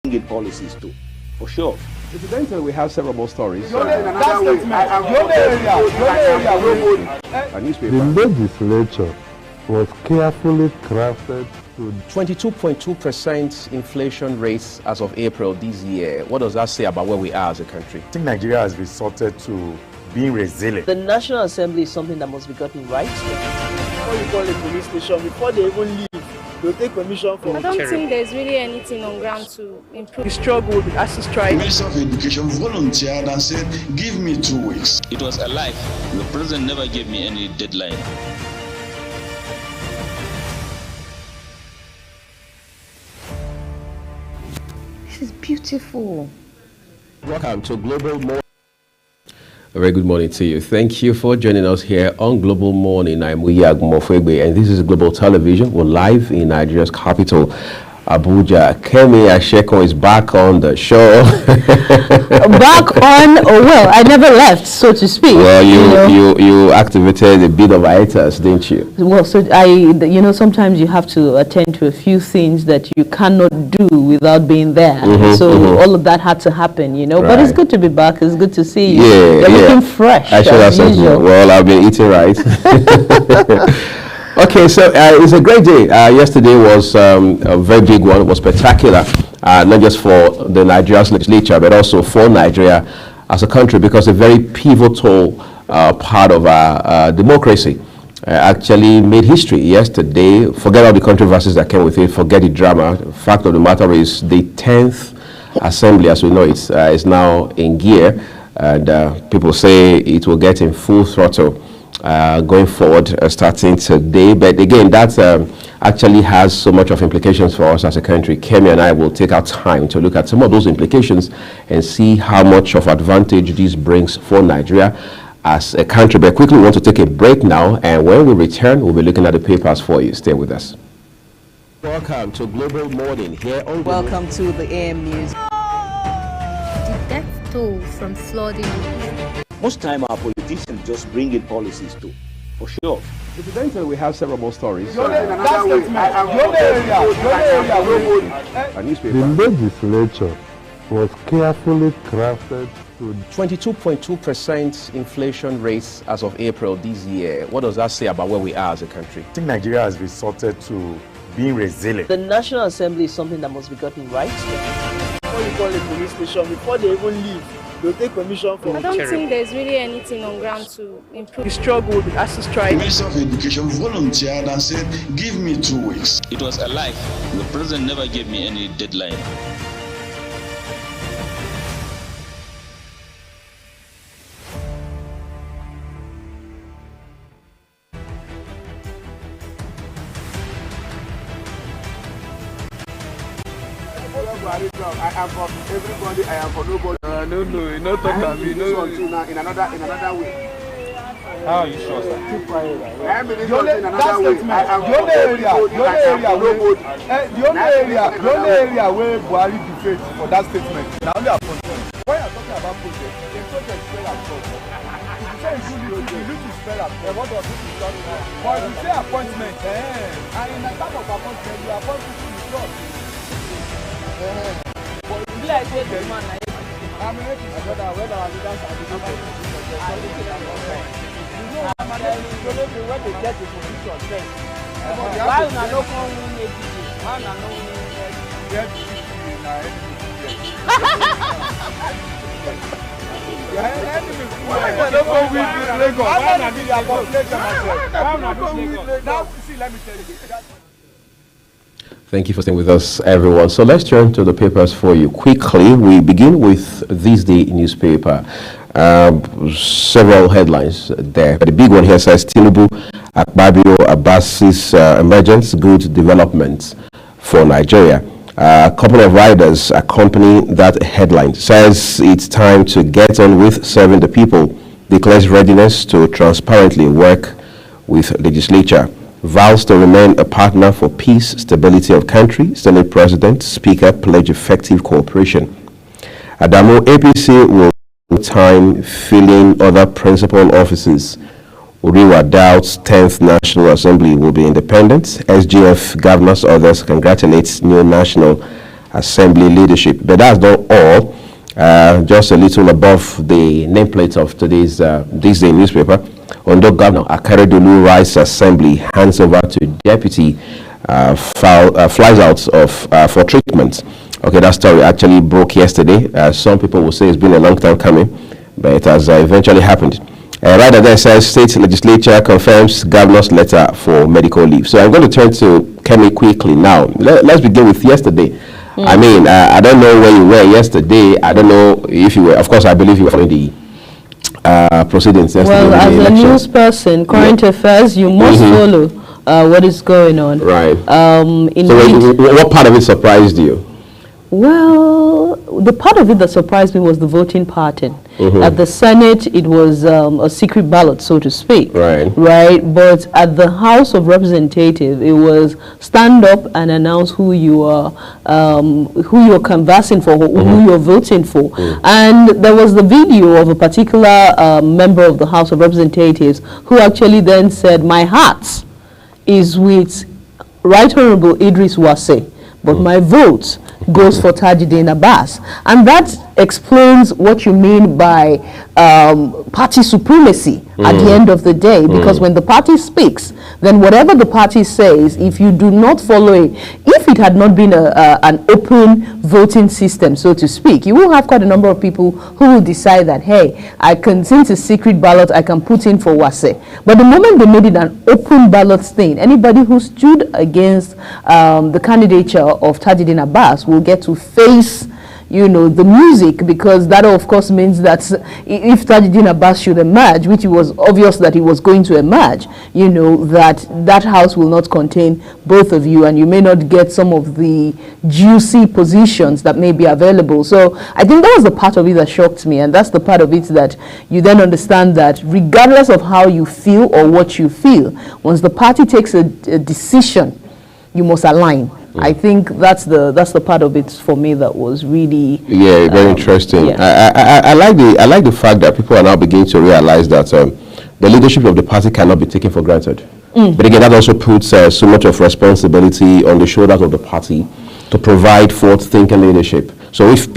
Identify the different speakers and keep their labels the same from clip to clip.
Speaker 1: bringing policies too, for sure.
Speaker 2: Incidentally, we have several more stories.
Speaker 3: The legislature was carefully crafted to
Speaker 2: 22.2% inflation rates as of April this year. What does that say about where we are as a country?
Speaker 4: I think Nigeria has resorted to being resilient.
Speaker 5: The National Assembly is something that must be gotten right.
Speaker 6: Before you call a police station, before they even leave, they'll take permission from
Speaker 7: I don't think there's really anything on ground to improve.
Speaker 6: The struggle, the ASU strike.
Speaker 8: The Minister of Education volunteered and said, give me 2 weeks.
Speaker 9: It was a lie. The president never gave me any deadline.
Speaker 10: This is beautiful.
Speaker 2: Welcome to Global Morning. A very good morning to you. Thank you for joining us here on Global Morning. I'm Uyag Mofwegbe, and this is Global Television. We're live in Nigeria's capital, Abuja. Kemi Asheko is back on the show.
Speaker 10: Back on, well, I never left, so to speak.
Speaker 2: Well, you activated a bit of hiatus, didn't you?
Speaker 10: Well, so sometimes you have to attend to a few things that you cannot do without being there. All of that had to happen, Right. But it's good to be back. It's good to see you. You're looking fresh.
Speaker 2: I should have said so. Well, I've been eating right. Okay, so it's a great day. Yesterday was a very big one. It was spectacular, not just for the Nigeria's legislature, but also for Nigeria as a country, because a very pivotal part of our democracy actually made history yesterday. Forget all the controversies that came with it. Forget the drama. The fact of the matter is the 10th Assembly, as we know it, is now in gear, and people say it will get in full throttle going forward, starting today. But again, that actually has so much of implications for us as a country. Kemi and I will take our time to look at some of those implications and see how much of advantage this brings for Nigeria as a country. But quickly, we want to take a break now, and when we return, we'll be looking at the papers for you. Stay with us. Welcome to Global Morning here on
Speaker 5: Welcome to the AM News.
Speaker 11: The death toll from flooding.
Speaker 1: Most time our politicians just bring in policies too, for sure.
Speaker 2: Incidentally, we have several more stories.
Speaker 3: the legislature was carefully crafted to
Speaker 2: 22.2% inflation rates as of April this year. What does that say about where we are as a country?
Speaker 4: I think Nigeria has resorted to being resilient.
Speaker 5: The National Assembly is something that must be gotten right.
Speaker 6: Before you call a police station, before they even leave, they'll take permission from
Speaker 7: I don't think there's really anything on ground to improve.
Speaker 6: The struggle, the ASU strike.
Speaker 8: The Minister of Education volunteered and said, give me 2 weeks.
Speaker 9: It was a lie. The president never gave me any deadline.
Speaker 3: I am for everybody, I am for nobody.
Speaker 6: No, you not talk about me.
Speaker 3: No, in another way.
Speaker 4: How are you sure, sir?
Speaker 3: Keep quiet. I am in another way. I am for everybody, I am for nobody.
Speaker 12: The only area where Buhari defeats for that statement. Now only appointment. When you are talking about project, the project spell as well. If you say you need to spell as well, what does it mean? But if you say appointment, and in the type of appointment, you appoint people to trust.
Speaker 5: But you like what the man
Speaker 12: I mean, when our leaders are the when they get the position first.
Speaker 5: why una no come win APC? Why una no win
Speaker 2: Thank you for staying with us, everyone. So let's turn to the papers for you quickly. We begin with this day newspaper. Several headlines there, but the big one here says Tinubu, Akpabio, Abbas's emergence, good development for Nigeria. A couple of riders accompany that headline. Says it's time to get on with serving the people. Declares readiness to transparently work with legislature. Vows to remain a partner for peace, stability of country. Senate President, Speaker pledge effective cooperation. Adamu, APC will time filling other principal offices. Uriwa doubts 10th National Assembly will be independent. SGF governors, others congratulates new National Assembly leadership. But that's not all. Just a little above the nameplate of today's this day newspaper, Ondo Governor Akeredolu Rice Assembly hands over to Deputy flies out of for treatment. Okay, that story actually broke yesterday. Some people will say it's been a long time coming, but it has eventually happened. Right there it says state legislature confirms governor's letter for medical leave. So I'm going to turn to Kemi quickly now. Let's begin with yesterday. I mean, I don't know where you were yesterday. I don't know if you were. Of course, I believe you were following the proceedings yesterday.
Speaker 10: Well, as a news person, current affairs, you must follow what is going on.
Speaker 2: Right. So what part of it surprised you?
Speaker 10: Well, the part of it that surprised me was the voting pattern. At the Senate, it was a secret ballot, so to speak.
Speaker 2: Right.
Speaker 10: But at the House of Representatives, it was stand up and announce who you are canvassing for, who you're voting for. And there was the video of a particular member of the House of Representatives who actually then said, "My heart is with Right Honorable Idris Wase, but my vote goes for Tajudeen Abbas." And that explains what you mean by party supremacy at the end of the day, because when the party speaks, then whatever the party says, if you do not follow it, if it had not been an open voting system, so to speak, you will have quite a number of people who will decide that, hey, since it's secret ballot, I can put in for Wase. But the moment they made it an open ballot thing, anybody who stood against the candidature of Tajudeen Abbas will get to face the music, because that of course means that if Tajudeen Abbas should emerge, which it was obvious that he was going to emerge, that house will not contain both of you, and you may not get some of the juicy positions that may be available. So I think that was the part of it that shocked me, and that's the part of it that you then understand that regardless of how you feel or what you feel, once the party takes a decision, you must align. I think that's the part of it for me that was really
Speaker 2: very interesting. I like the fact that people are now beginning to realize that the leadership of the party cannot be taken for granted. But again, that also puts so much of responsibility on the shoulders of the party to provide forward-thinking leadership. So if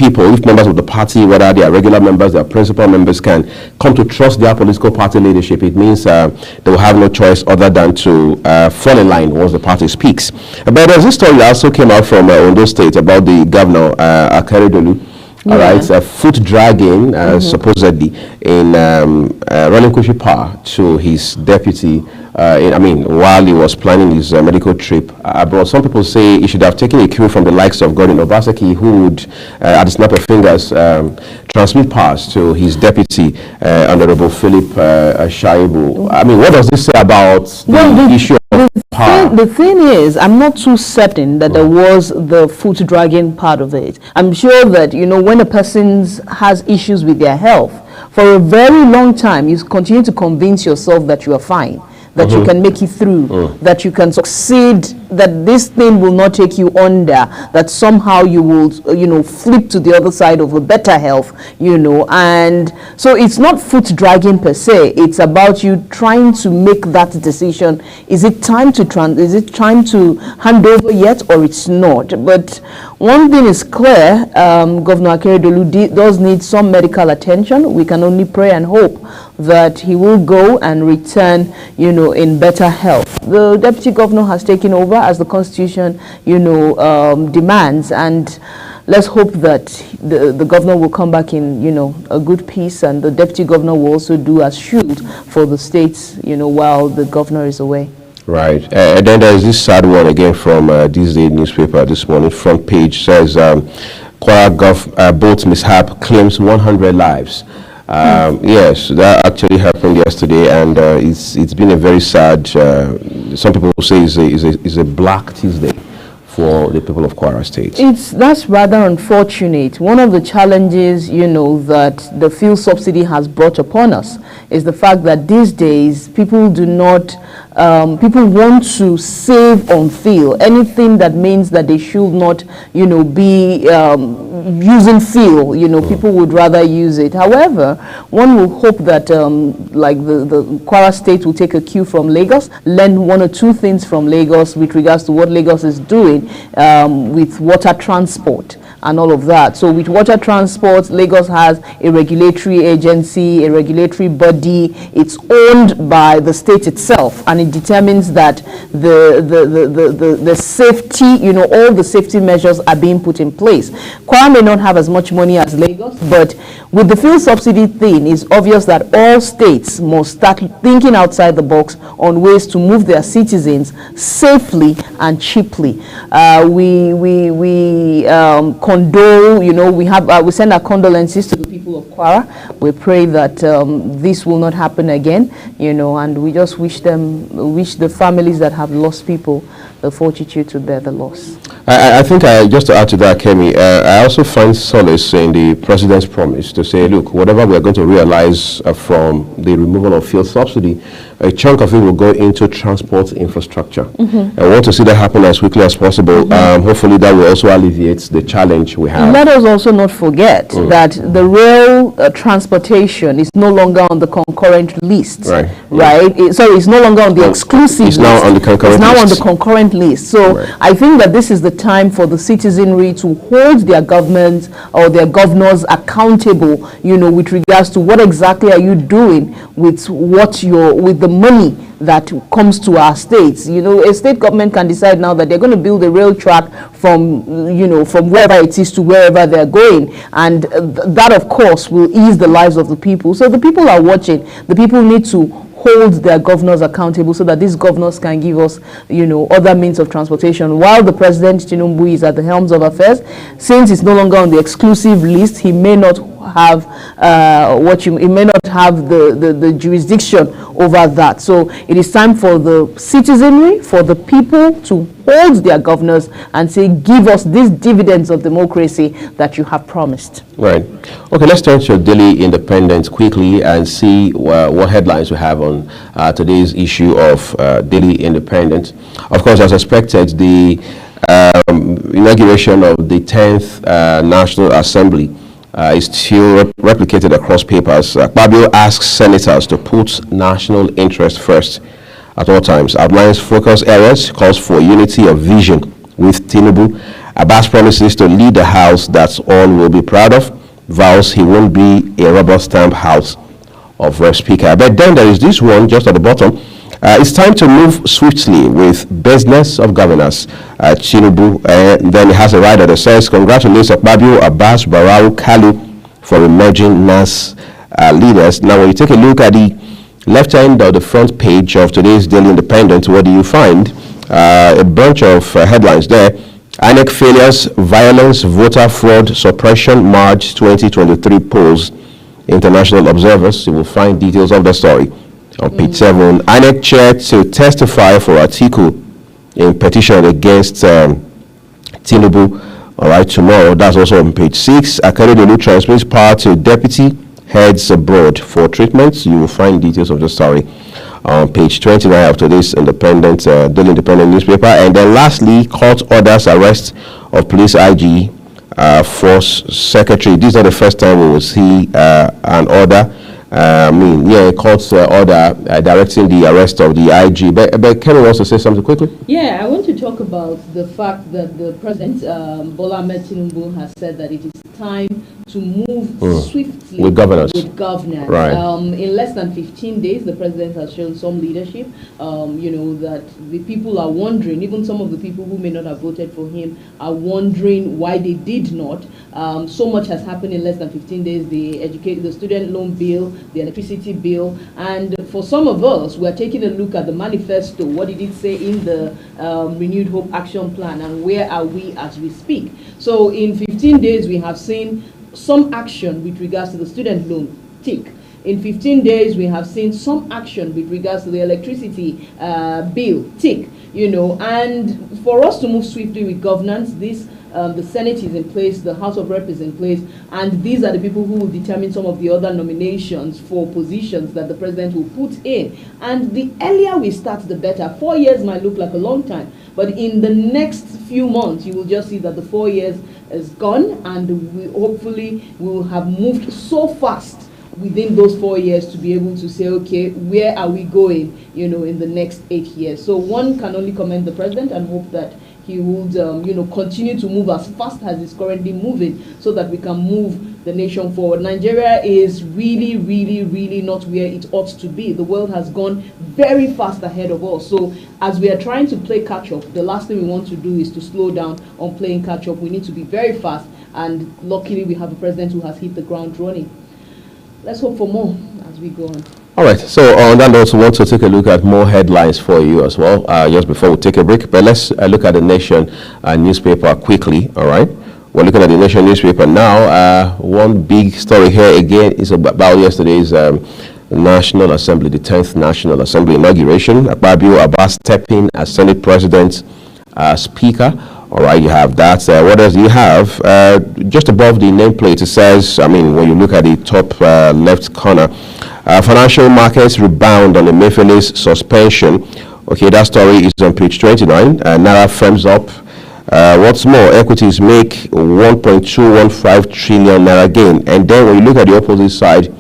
Speaker 2: members of the party, whether they are regular members, they are principal members, can come to trust their political party leadership, it means they will have no choice other than to fall in line once the party speaks. But there's this story that also came out from Ondo State about the governor, Akeredolu. All right, foot dragging supposedly in relinquishing power to his deputy. While he was planning his medical trip abroad. Some people say he should have taken a cue from the likes of Gordon Obaseki, who would, at the snap of fingers, transmit powers to his deputy, Honorable Philip Shaibu. I mean, what does this say about the issue of power?
Speaker 10: The thing is, I'm not too certain that there was the foot dragging part of it. I'm sure that, when a person has issues with their health, for a very long time, you continue to convince yourself that you are fine, that you can make it through, that you can succeed, that this thing will not take you under, that somehow you will, flip to the other side of a better health, and so it's not foot dragging per se. It's about you trying to make that decision. Is it time to hand over yet, or it's not? But one thing is clear, Governor Akeredolu does need some medical attention. We can only pray and hope that he will go and return, in better health. The deputy governor has taken over as the constitution, demands, and let's hope that the governor will come back in, a good peace, and the deputy governor will also do as should for the states, while the governor is away.
Speaker 2: Right. And then there's this sad one again from this day newspaper this morning. Front page says Kwara boat mishap claims 100 lives. Yes, that actually happened yesterday, and it's been a very sad. Some people say it's a black Tuesday for the people of Kwara State.
Speaker 10: That's rather unfortunate. One of the challenges, that the fuel subsidy has brought upon us is the fact that these days people do not people want to save on fuel. Anything that means that they should not, be using fuel, people would rather use it. However, one will hope that like the Kwara State will take a cue from Lagos, learn one or two things from Lagos with regards to what Lagos is doing with water transport and all of that. So with water transport, Lagos has a regulatory agency, a regulatory body. It's owned by the state itself, and it determines that the safety, all the safety measures are being put in place. Kwara may not have as much money as Lagos, but with the fuel subsidy thing, it's obvious that all states must start thinking outside the box on ways to move their citizens safely and cheaply. We condole, we send our condolences to the people of Kwara. We pray that this will not happen again, and we just wish the families that have lost people the fortitude to bear the loss.
Speaker 2: I think just to add to that, Kemi, I also find solace in the president's promise to say, look, whatever we are going to realize from the removal of fuel subsidy, a chunk of it will go into transport infrastructure. I want to see that happen as quickly as possible. Hopefully that will also alleviate the challenge we have.
Speaker 10: Let us also not forget that the rail transportation is no longer on the concurrent list. Right? It's no longer on the exclusive list.
Speaker 2: Now on the concurrent
Speaker 10: it's now
Speaker 2: list.
Speaker 10: On the concurrent list. So I think that this is the time for the citizenry to hold their governments or their governors accountable, with regards to what exactly are you doing with with the money that comes to our states. A state government can decide now that they're going to build a rail track from wherever it is to wherever they're going, and that of course will ease the lives of the people. So the people are watching. The people need to hold their governors accountable so that these governors can give us, other means of transportation. While the President Tinubu is at the helms of affairs, since it's no longer on the exclusive list, he may not have the jurisdiction over that. So it is time for the citizenry, for the people to hold their governors and say, give us these dividends of democracy that you have promised.
Speaker 2: Right. Okay, let's turn to Daily Independent quickly and see what headlines we have on today's issue of Daily Independent. Of course, as expected, the inauguration of the 10th National Assembly is still replicated across papers. Akpabio asks senators to put national interest first at all times, outlines focus areas, calls for unity of vision with Tinubu. Abbas promises to lead the house that all will be proud of, vows he won't be a rubber stamp house of Rep Speaker. But then there is this one just at the bottom. It's time to move swiftly with business of governance. Tinubu then has a rider that says, congratulations Akpabio, Abbas, Barau, Kalu for emerging NAS leaders. Now, when you take a look at the left hand of the front page of today's Daily Independent, what do you find? A bunch of headlines there. INEC failures, violence, voter fraud, suppression, March 2023 polls. International observers. You will find details of the story on page 7. INEC chair to testify for Atiku in petition against Tinubu. All right, tomorrow. That's also on page 6. Akeredolu transmits power to deputy heads abroad for treatment. You will find details of the story on page 29 of today's Independent, Daily Independent newspaper. And then lastly, court orders arrest of police IG, force secretary. This is not the first time we will see an order. Court's order directing the arrest of the IG. But Kenny wants to say something quickly.
Speaker 10: Yeah, I want to talk about the fact that the President Bola Ahmed Tinubu has said that it is time to move swiftly
Speaker 2: with governance.
Speaker 10: Right. In less than 15 days, the President has shown some leadership. That the people are wondering, even some of the people who may not have voted for him are wondering why they did not. So much has happened in less than 15 days. The student loan bill, the electricity bill, and for some of us, we are taking a look at the manifesto. What did it say in the Renewed Hope Action Plan, and where are we as we speak? So in 15 days, we have seen some action with regards to the student loan, tick. In 15 days, we have seen some action with regards to the electricity bill, tick. And for us to move swiftly with governance, this the Senate is in place, the House of Rep is in place, and these are the people who will determine some of the other nominations for positions that the president will put in. And the earlier we start, the better. 4 years might look like a long time, but in the next few months, you will just see that the 4 years is gone, and we hopefully will have moved so fast within those 4 years to be able to say, okay, where are we going, in the next 8 years? So one can only commend the president and hope that he would, continue to move as fast as he's currently moving, so that we can move the nation forward. Nigeria is really, really, really not where it ought to be. The world has gone very fast ahead of us. So as we are trying to play catch up, the last thing we want to do is to slow down on playing catch up. We need to be very fast, and luckily we have a president who has hit the ground running. Let's hope for more as we go on. All
Speaker 2: right, so on that note, we want to take a look at more headlines for you as well, just before we take a break. But let's look at the Nation newspaper quickly, all right? We're looking at the Nation newspaper now. One big story here again is about yesterday's National Assembly, the 10th National Assembly inauguration. Akpabio Abbas stepping as Senate President, Speaker. All right, you have that. What else do you have? Just above the nameplate, it says, when you look at the top left corner, financial markets rebound on the Emefiele's suspension. Okay, that story is on page 29. Naira firms up. What's more, equities make 1.215 trillion naira gain. And then when you look at the opposite side,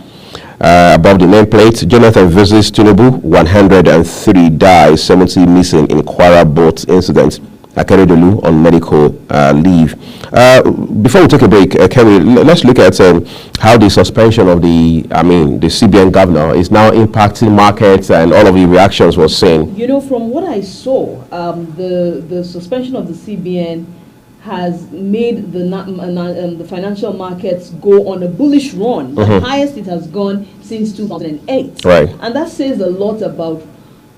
Speaker 2: above the nameplate, Jonathan visits Tinubu, 103 dies, 70 missing in Kwara boat incident. Akeredolu on medical leave. Before we take a break, Kerry, let's look at how the suspension of the CBN governor is now impacting markets, and all of the reactions we're seeing.
Speaker 10: From what I saw, the suspension of the CBN has made the financial markets go on a bullish run, the highest it has gone since 2008.
Speaker 2: Right.
Speaker 10: And that says a lot about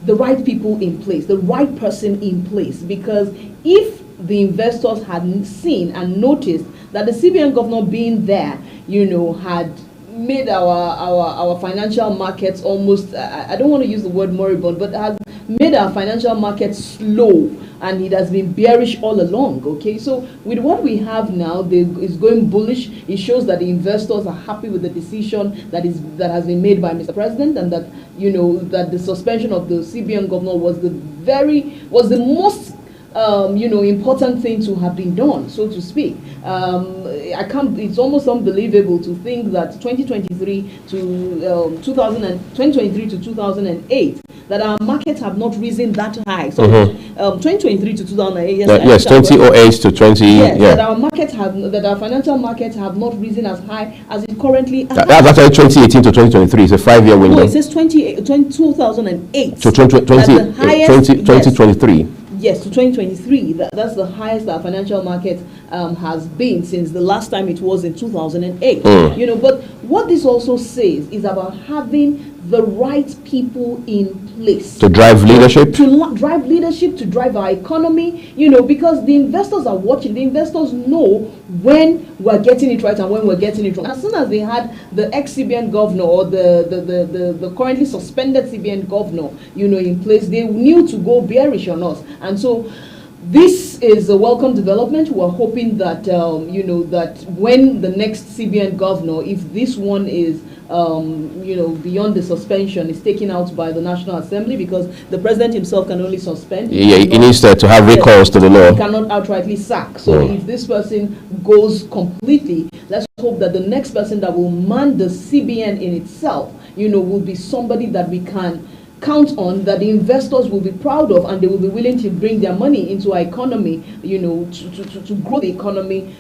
Speaker 10: the right people in place, the right person in place, because if the investors had seen and noticed that the CBN governor being there, had made our financial markets almost, I don't want to use the word moribund, but had made our financial markets slow, and it has been bearish all along. Okay, so with what we have now, is going bullish. It shows that the investors are happy with the decision that has been made by Mr. President, and that that the suspension of the CBN governor was the most important thing to have been done, so to speak. It's almost unbelievable to think that 2023 to 2008, that our markets have not risen that high. So 2023 to 2008,
Speaker 2: yes, 2008 to 20.
Speaker 10: Yes, yeah. that our financial markets have not risen as high as it currently.
Speaker 2: That's actually 2018 to 2023. It's a 5-year window.
Speaker 10: No, it says 2008
Speaker 2: to 2023.
Speaker 10: Yes, to 2023. That's the highest our financial market has been since the last time it was in 2008. But what this also says is about having the right people in place
Speaker 2: to drive leadership,
Speaker 10: to drive our economy. Because the investors are watching. The investors know when we're getting it right and when we're getting it wrong. As soon as they had the ex-CBN governor or the currently suspended CBN governor, in place, they knew to go bearish on us. And so this is a welcome development. We're hoping that, that when the next CBN governor, if this one is, beyond the suspension, is taken out by the National Assembly, because the president himself can only suspend.
Speaker 2: Yeah, he needs to have recourse to the law.
Speaker 10: He cannot outrightly sack. So if this person goes completely, let's hope that the next person that will man the CBN in itself, will be somebody that we can count on, that the investors will be proud of, and they will be willing to bring their money into our economy, to grow the economy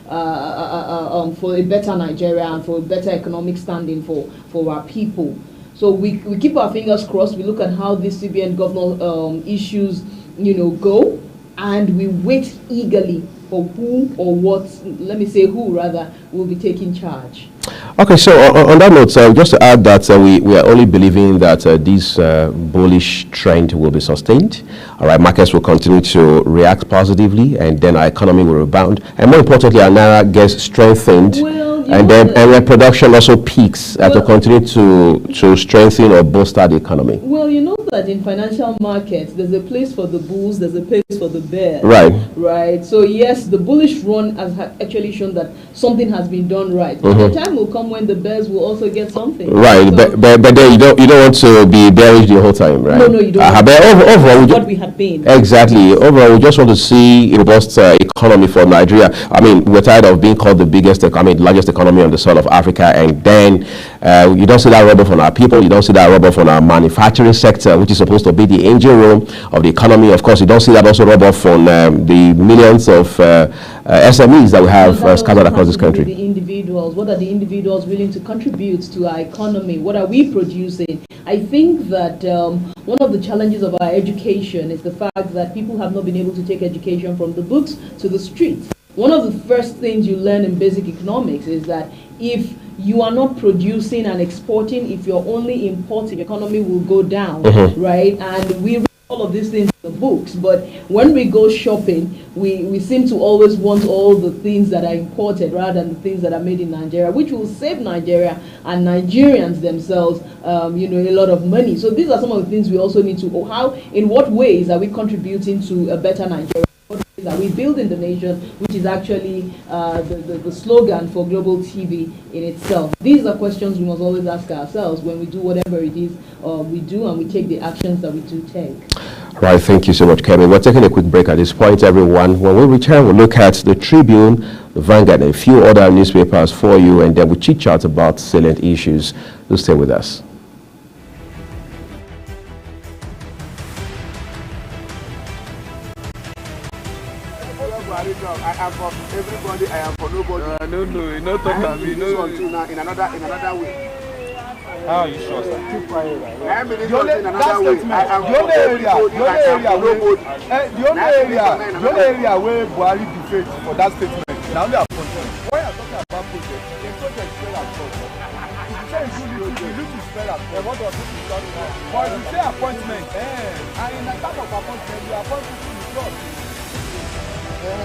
Speaker 10: for a better Nigeria and for a better economic standing for our people. So we keep our fingers crossed. We look at how this CBN governor issues, go, and we wait eagerly for who or what, let me say who rather, will be taking charge.
Speaker 2: Okay, so on that note, just to add that we are only believing that this bullish trend will be sustained. All right, markets will continue to react positively, and then our economy will rebound. And more importantly, our Naira gets strengthened.
Speaker 10: Well,
Speaker 2: and then production also peaks to continue to strengthen or bolster the economy.
Speaker 10: Well, you know that in financial markets, there's a place for the bulls, there's a place for the bears.
Speaker 2: Right.
Speaker 10: Right. So yes, the bullish run has actually shown that something has been done right. But the time will come when the bears will also get something.
Speaker 2: Right. So but then you don't want to be bearish the whole time, right?
Speaker 10: No, you don't.
Speaker 2: But overall,
Speaker 10: what we had been.
Speaker 2: Exactly. Overall, we just want to see a robust economy for Nigeria. I mean, we're tired of being called the largest economy on the soil of Africa, and then you don't see that rub off on our people. You don't see that rub off on our manufacturing sector, which is supposed to be the engine room of the economy. Of course, you don't see that also rub off on the millions of SMEs that we have scattered across this country.
Speaker 10: The individuals, what are the individuals willing to contribute to our economy? What are we producing? I think that one of the challenges of our education is the fact that people have not been able to take education from the books to the streets. One of the first things you learn in basic economics is that if you are not producing and exporting, if you're only importing, the economy will go down, right? And we read all of these things in the books, but when we go shopping, we seem to always want all the things that are imported rather than the things that are made in Nigeria, which will save Nigeria and Nigerians themselves, a lot of money. So these are some of the things we also need to, in what ways are we contributing to a better Nigeria? Are we building the nation, which is actually the slogan for Global TV in itself? These are questions we must always ask ourselves when we do whatever it is we do, and we take the actions that we do take.
Speaker 2: Right, thank you so much, Kevin. We're taking a quick break at this point, everyone. When we return, we'll look at the Tribune, the Vanguard, and a few other newspapers for you, and then we'll chit-chat about salient issues. Do stay with us.
Speaker 3: I am for everybody, I am for nobody.
Speaker 12: No, you not talk to me.
Speaker 3: No, in another way.
Speaker 4: How are you sure, sir?
Speaker 3: Keep quiet. I am in another way. I am for everybody, I am for nobody.
Speaker 12: The only area where Buhari defeat for that statement, now they are appointed. When you are talking about project, the project spell at God. If you say you need to spell at God, what does this mean? But if you say appointment, and in the type of appointment, you appoint people in God.
Speaker 5: Why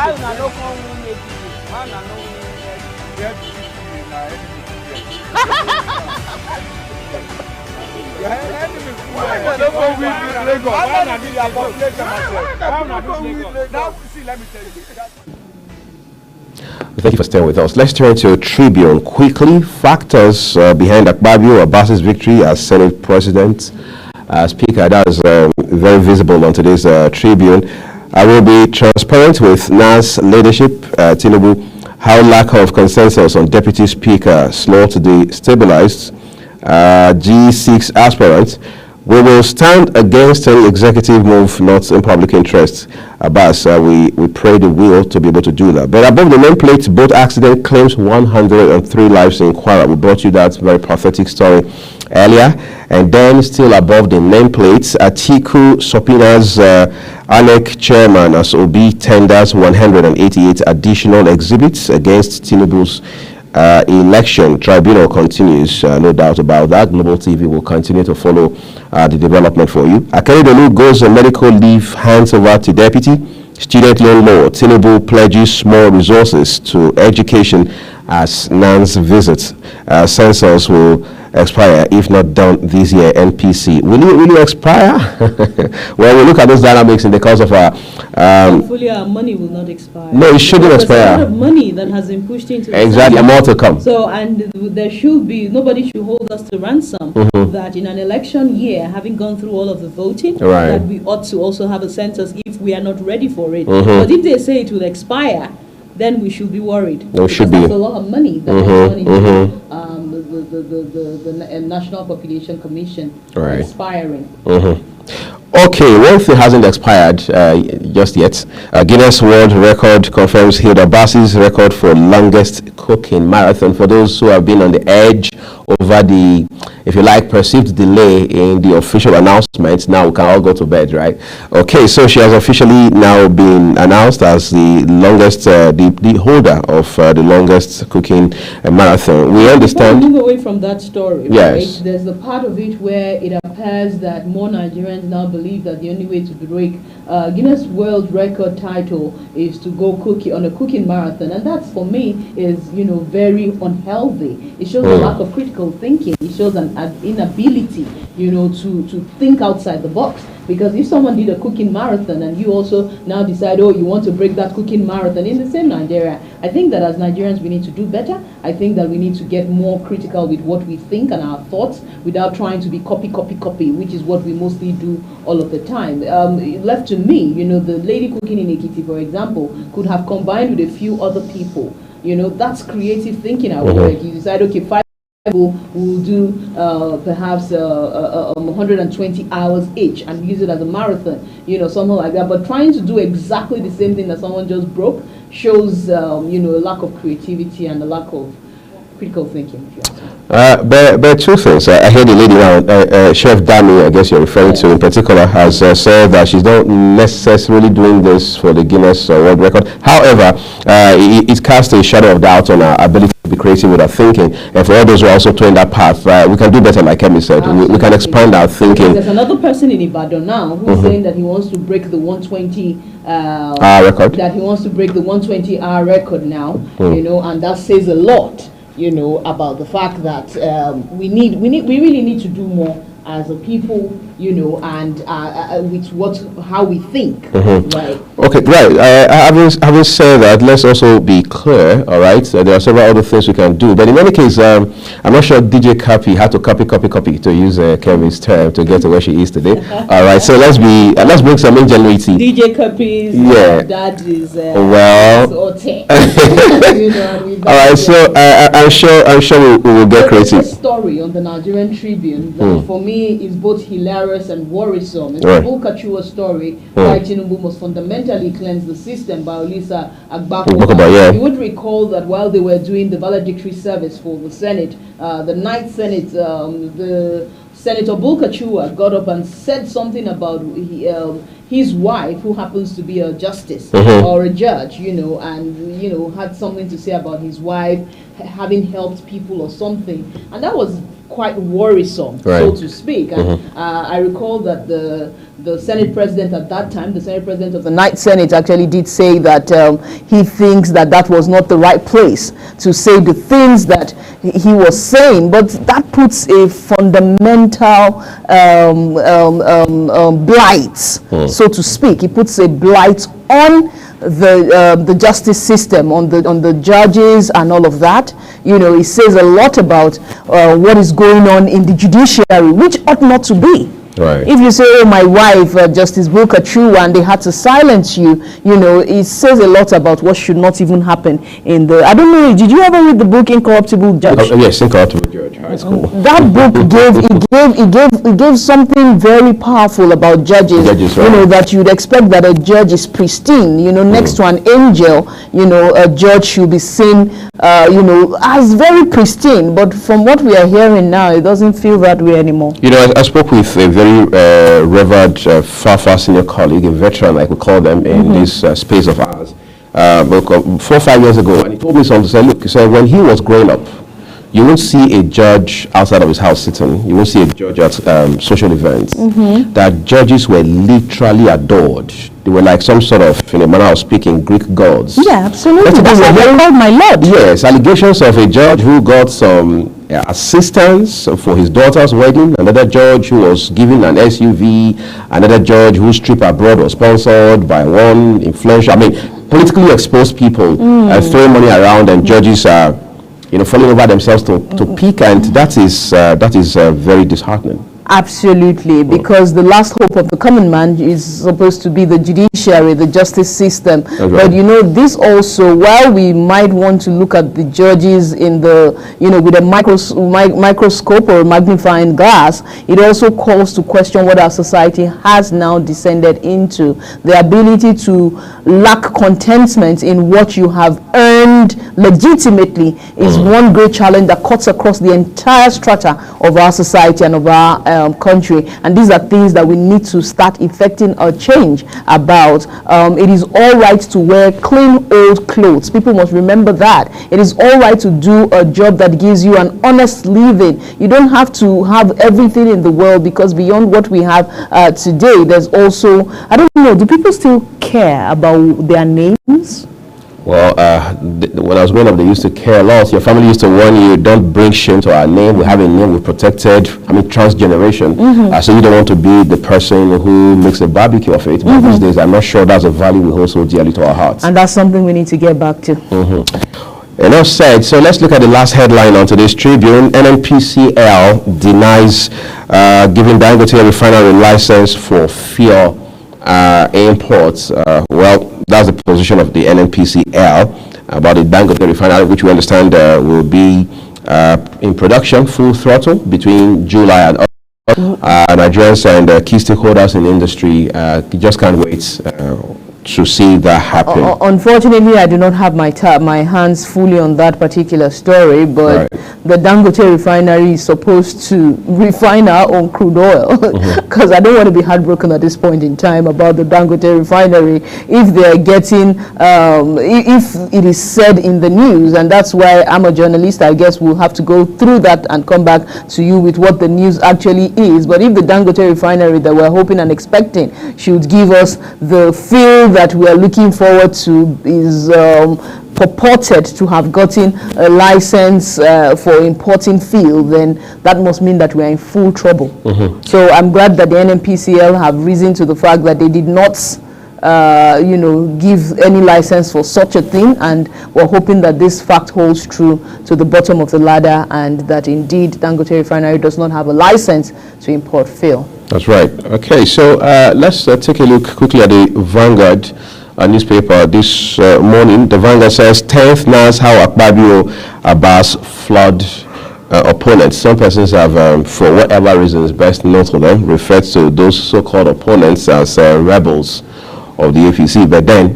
Speaker 5: una no come win APC? Why una no
Speaker 2: Thank you for staying with us. Let's turn to Tribune quickly. Factors behind Akpabio Abbas's victory as Senate President Speaker. That is very visible on today's Tribune. I will be transparent with NAS leadership. Tinubu, how lack of consensus on Deputy Speaker slow to be stabilized. G6 aspirant. We will stand against an executive move, not in public interest. Abbas, we pray the will to be able to do that. But above the nameplate, boat accident claims 103 lives in Kwara. We brought you that very pathetic story earlier. And then still above the nameplates, Atiku subpoenas ANEC chairman as OB tenders 188 additional exhibits against Tinubu's election. Tribunal continues, no doubt about that. Global TV will continue to follow the development for you. Akeredolu goes on medical leave, hands over to deputy. Student loan law. Tinubu pledges more resources to education as NAN's visit. Census will expire if not done this year. NPC will it really expire? Well, we look at those dynamics in the course of our
Speaker 10: hopefully our money will not expire.
Speaker 2: No, it shouldn't expire.
Speaker 10: There's a lot of money that has been pushed into
Speaker 2: exactly, more to come.
Speaker 10: So, and there should be, nobody should hold us to ransom that in an election year, having gone through all of the voting, that we ought to also have a census if we are not ready for it. But if they say it will expire, then we should be worried. That's a lot of money that has gone into the National Population Commission expiring.
Speaker 2: Okay, one thing hasn't expired just yet. Guinness World Record confirms Hilda Bassi's record for longest cooking marathon. For those who have been on the edge over the, if you like, perceived delay in the official announcement, now we can all go to bed, right? Okay, so she has officially now been announced as the longest, the holder of the longest cooking marathon. We understand.
Speaker 10: Before we move away from that story,
Speaker 2: yes,
Speaker 10: right? There's the part of it where it appears that more Nigerians now believe that the only way to break Guinness World Record title is to go on a cooking marathon, and that's, for me, is, you know, very unhealthy. It shows a lack of critical thinking. It shows an inability, you know, to think outside the box. Because if someone did a cooking marathon and you also now decide, oh, you want to break that cooking marathon in the same Nigeria, I think that as Nigerians we need to do better. I think that we need to get more critical with what we think and our thoughts without trying to be copy, which is what we mostly do all of the time. Left to me, you know, the lady cooking in Ekiti, for example, could have combined with a few other people. You know, that's creative thinking. I would like. You decide, okay, 5 people will do perhaps 120 hours each and use it as a marathon, you know, something like that. But trying to do exactly the same thing that someone just broke shows, you know, a lack of creativity and a lack of critical thinking. If you ask me.
Speaker 2: But two things. I heard the lady now, Chef Dami, I guess you're referring to in particular, has said that she's not necessarily doing this for the Guinness World Record. However, it casts a shadow of doubt on our ability to be creative with our thinking. And for all those who are also toeing that path, we can do better, like Kemi said. We can expand our thinking.
Speaker 10: There's another person in Ibadan now who's saying that he wants to break the 120
Speaker 2: hour record.
Speaker 10: That he wants to break the 120-hour record now, you know, and that says a lot, you know, about the fact that we really need to do more as a people, you know, and with how we think, right?
Speaker 2: Okay, right. Having said that, let's also be clear, all right? There are several other things we can do, but in any case, I'm not sure DJ Copy had to copy to use Kemi's term to get to where she is today. All right, so let's bring some ingenuity.
Speaker 10: DJ Copy's dad is
Speaker 2: well.
Speaker 10: You know,
Speaker 2: all right, so I'm sure we will get creative.
Speaker 10: There's a story on the Nigerian Tribune that for me is both hilarious and worrisome. It's a Bulkachua story why Tinubu must fundamentally cleanse the system by Olisa Agbako. You would recall that while they were doing the valedictory service for the Senate, the Ninth Senate, the Senator Bulkachua got up and said something about his wife, who happens to be a justice or a judge, you know, and, you know, had something to say about his wife having helped people or something. And that was quite worrisome, so to speak. And I recall that the Senate president at that time, the Senate president of the Ninth Senate, actually did say that he thinks that was not the right place to say the things that he was saying. But that puts a fundamental blight, so to speak. It puts a blight on the justice system, on the judges and all of that. You know, it says a lot about what is going on in the judiciary, which ought not to be.
Speaker 2: Right.
Speaker 10: If you say, oh, my wife, Justice Bulkachua, and they had to silence you, you know, it says a lot about what should not even happen in the... I don't know, did you ever read the book Incorruptible Judge?
Speaker 2: Yes, Incorruptible Judge. That's cool.
Speaker 10: That book gave something very powerful about judges. You know, that you'd expect that a judge is pristine, you know, next to an angel, you know, a judge should be seen, you know, as very pristine. But from what we are hearing now, it doesn't feel that way anymore.
Speaker 2: You know, I spoke with a very revered, far senior colleague, a veteran, like we call them, in this space of ours, 4 or 5 years ago, and he told me something. He said, look, he said, when he was growing up, you won't see a judge outside of his house sitting. You won't see a judge at social events. That judges were literally adored. They were like some sort of, in a manner of speaking, Greek gods.
Speaker 10: Yeah, absolutely. That's what they called my lord.
Speaker 2: Yes, allegations of a judge who got some assistance for his daughter's wedding, another judge who was given an SUV, another judge whose trip abroad was sponsored by one influential, politically exposed people throwing money around, and judges are, you know, falling over themselves to peak, and that is very disheartening.
Speaker 10: Absolutely, because the last hope of the common man is supposed to be the judiciary, the justice system. Okay. But you know, this also, while we might want to look at the judges in the, you know, with a microscope or a magnifying glass, it also calls to question what our society has now descended into. The ability to lack contentment in what you have earned legitimately is one great challenge that cuts across the entire strata of our society and of our country, and these are things that we need to start effecting a change about. It is all right to wear clean old clothes. People must remember that. It is all right to do a job that gives you an honest living. You don't have to have everything in the world, because beyond what we have today, there's also, I don't know, do people still care about their names?
Speaker 2: Well, when I was growing up, they used to care a lot. Your family used to warn you, don't bring shame to our name. We have a name, we're protected. I mean, transgeneration. So you don't want to be the person who makes a barbecue of it. But these days, I'm not sure that's a value we hold so dearly to our hearts.
Speaker 10: And that's something we need to get back to.
Speaker 2: Enough said. So let's look at the last headline on today's Tribune. NNPCL denies giving Dangote Refinery license for fuel imports. Well, that's the position of the NNPCL about the Dangote Refinery, which we understand will be in production full throttle between July and August. Nigerians and key stakeholders in the industry just can't wait to see that happen.
Speaker 10: Unfortunately, I do not have my hands fully on that particular story, but the Dangote Refinery is supposed to refine our own crude oil, because I don't want to be heartbroken at this point in time about the Dangote Refinery if they are getting, if it is said in the news, and that's why I'm a journalist. I guess we'll have to go through that and come back to you with what the news actually is. But if the Dangote Refinery that we're hoping and expecting should give us the feel that we are looking forward to is purported to have gotten a license for importing fuel, then that must mean that we are in full trouble. So I'm glad that the NNPCL have risen to the fact that they did not you know, give any license for such a thing, and we're hoping that this fact holds true to the bottom of the ladder, and that indeed Dangote Refinery does not have a license to import fuel.
Speaker 2: That's right. Okay, so let's take a look quickly at the Vanguard newspaper this morning. The Vanguard says 10th NAS how Akpabio Abbas flood opponents. Some persons have, for whatever reasons best known to them, referred to those so-called opponents as rebels of the APC, but then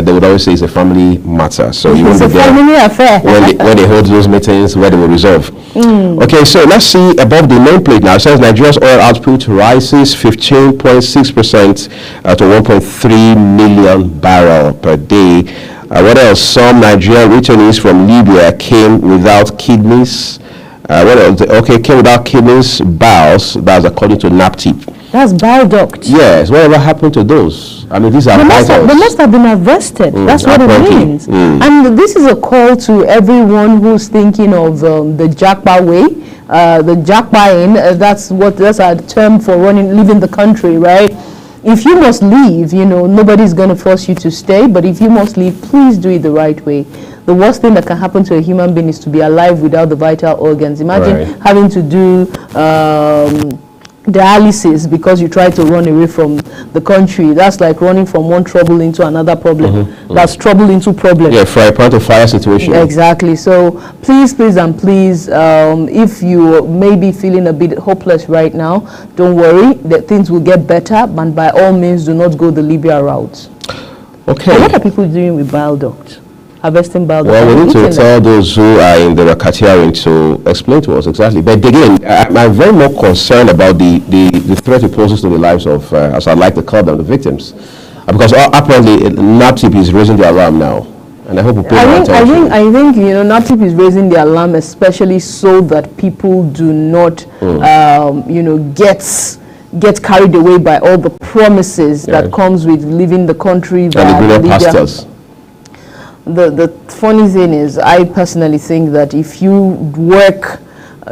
Speaker 2: they would always say it's a family matter. So you won't be there
Speaker 10: family affair
Speaker 2: when they hold those meetings where they will resolve. Okay, so let's see above the nameplate now. It says Nigeria's oil output rises 15.6% to 1.3 million barrel per day. What else? Some Nigerian returnees from Libya came without kidneys. What else? Okay, came without kidneys, bowels. That's according to NAPTIP.
Speaker 10: That's bile duct.
Speaker 2: Yes. Whatever happened to those? I mean, these are vitals.
Speaker 10: They must have been arrested. That's what it means. And this is a call to everyone who's thinking of the Japa way, the Japa that's our term for leaving the country, right? If you must leave, you know, nobody's going to force you to stay. But if you must leave, please do it the right way. The worst thing that can happen to a human being is to be alive without the vital organs. Imagine having to do dialysis because you try to run away from the country. That's like running from one trouble into another problem. That's trouble into problem.
Speaker 2: Yeah, for a part of fire situation.
Speaker 10: Exactly. So please, and please, if you may be feeling a bit hopeless right now, don't worry, that things will get better, and by all means do not go the Libya route.
Speaker 2: Okay.
Speaker 10: So what are people doing with bile duct? Harvesting bile duct?
Speaker 2: Well, we need to tell those who are in the racketeering to explain to us exactly. But again, I'm very more concerned about the threat it poses to the lives of, as I like to call them, the victims. Because apparently NAPTIP is raising the alarm now. And I hope we pay more attention.
Speaker 10: I think, you know, NAPTIP is raising the alarm, especially so that people do not, you know, get carried away by all the promises that comes with leaving the country.
Speaker 2: And the greener pastures.
Speaker 10: The funny thing is, I personally think that if you work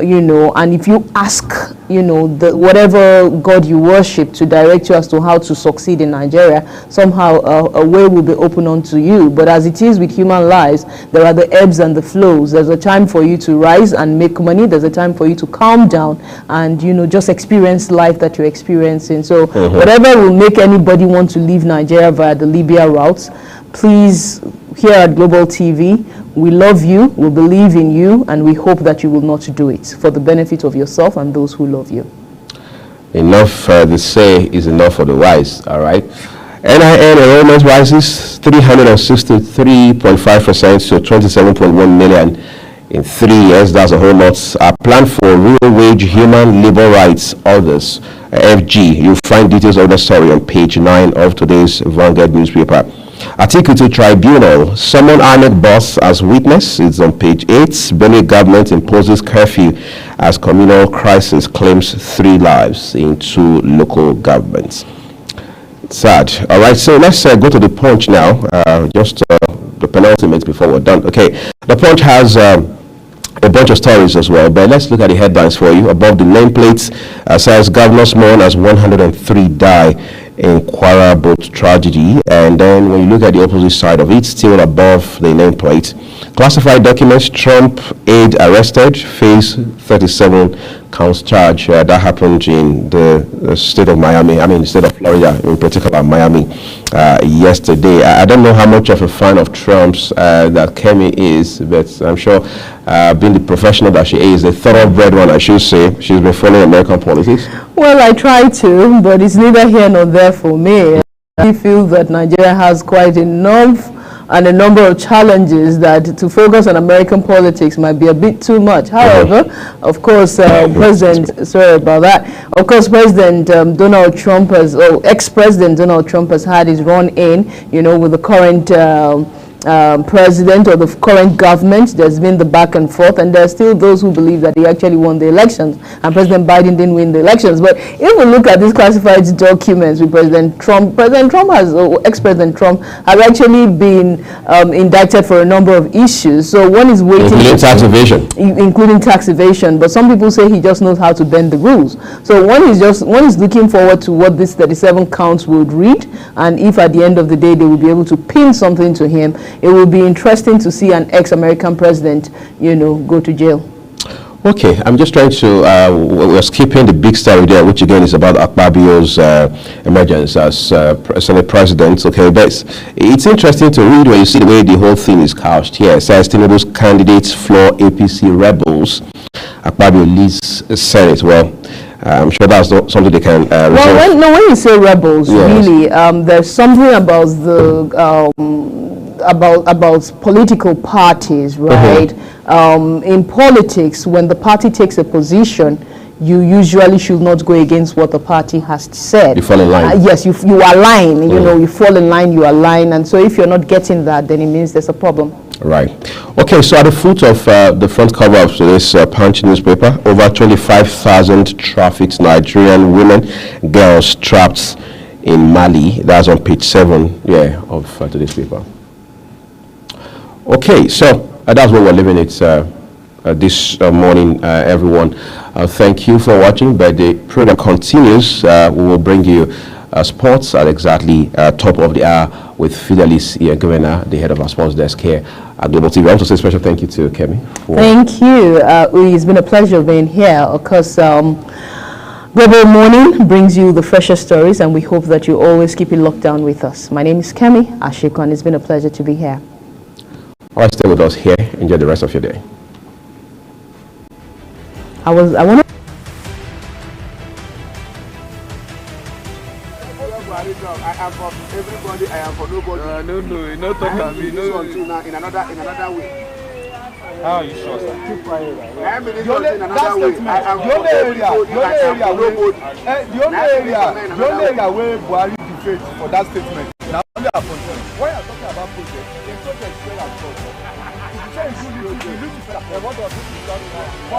Speaker 10: you know, and if you ask, you know, whatever God you worship to direct you as to how to succeed in Nigeria, somehow a way will be open unto you. But as it is with human lives, there are the ebbs and the flows. There's a time for you to rise and make money. There's a time for you to calm down and, you know, just experience life that you're experiencing. So whatever will make anybody want to leave Nigeria via the Libya routes, please, here at Global TV, we love you, we believe in you, and we hope that you will not do it for the benefit of yourself and those who love you.
Speaker 2: Enough they say is enough for the wise, all right? NIN enrollment rises 363.5% to 27.1 million in 3 years. That's a whole lot. Plan for real wage human labor rights orders, FG. You'll find details of the story on page 9 of today's Vanguard newspaper. Atiku Tribunal, summon INEC boss as witness. It's on page 8. Benue government imposes curfew as communal crisis claims 3 lives in 2 local governments. Sad. All right, so let's go to the Punch now. Just the penultimate before we're done. Okay, the Punch has a bunch of stories as well, but let's look at the headlines for you. Above the nameplates says governors mourn as 103 die in Kwara boat tragedy, and then when you look at the opposite side of it, still above the nameplate, classified documents, Trump aide arrested, face 37 counts charge. That happened in the state of Miami, the state of Florida, in particular Miami, yesterday. I don't know how much of a fan of Trump's that Kemi is, but I'm sure being the professional that she is, a thoroughbred one, I should say, she's been following American politics.
Speaker 10: Well, I try to, but it's neither here nor there for me. I feel that Nigeria has quite enough and a number of challenges that to focus on American politics might be a bit too much. However, of course, President Donald Trump has, ex-President Donald Trump has had his run in, you know, with the current president or the current government. There's been the back and forth, and there are still those who believe that he actually won the elections and President Biden didn't win the elections. But if we look at these classified documents with President Trump has, ex-President Trump has actually been indicted for a number of issues. So one is waiting, including tax evasion, but some people say he just knows how to bend the rules. So one is looking forward to what this 37 counts would read, and if at the end of the day they will be able to pin something to him, it will be interesting to see an ex-American president, you know, go to jail.
Speaker 2: Okay, I'm just trying to, we're skipping the big story there, which again is about Akpabio's emergence as Senate President. Okay, but it's interesting to read when you see the way the whole thing is couched here. It says Tinubu's candidates floor APC rebels. Akpabio leads Senate. Well, I'm sure that's not something they can resolve. When
Speaker 10: you say rebels, yes, really, there's something about the about political parties, right? In politics, when the party takes a position, you usually should not go against what the party has said.
Speaker 2: You fall in line.
Speaker 10: Yes, you align. You know, you fall in line, you align, and so if you're not getting that, then it means there's a problem.
Speaker 2: Right. Okay, so at the foot of the front cover of today's Punch newspaper, over 25,000 trafficked Nigerian women, girls trapped in Mali. That's on page 7, of today's paper. Okay, so that's what we're leaving it this morning, everyone. Thank you for watching, but the program continues. We will bring you sports at exactly top of the hour with Fidelis Iyegwena, the head of our sports desk here at Global TV. I want to say a special thank you to Kemi.
Speaker 10: Thank you. It's been a pleasure being here. Of course, Global Morning brings you the freshest stories, and we hope that you always keep it locked down with us. My name is Kemi Ashiko, and it's been a pleasure to be here.
Speaker 2: All right, stay with us here. Enjoy the rest of your day.
Speaker 10: I want to.
Speaker 3: I am for everybody, I am for nobody.
Speaker 12: No, you not talking to me.
Speaker 3: No, in another way.
Speaker 4: How are you sure, sir?
Speaker 3: Keep quiet. I am in another way. I am for everybody, I am for nobody.
Speaker 12: The only area where Buhari defeat for that statement. Now only upon when you are talking about project, the project is well as well. If you say you need to say what does this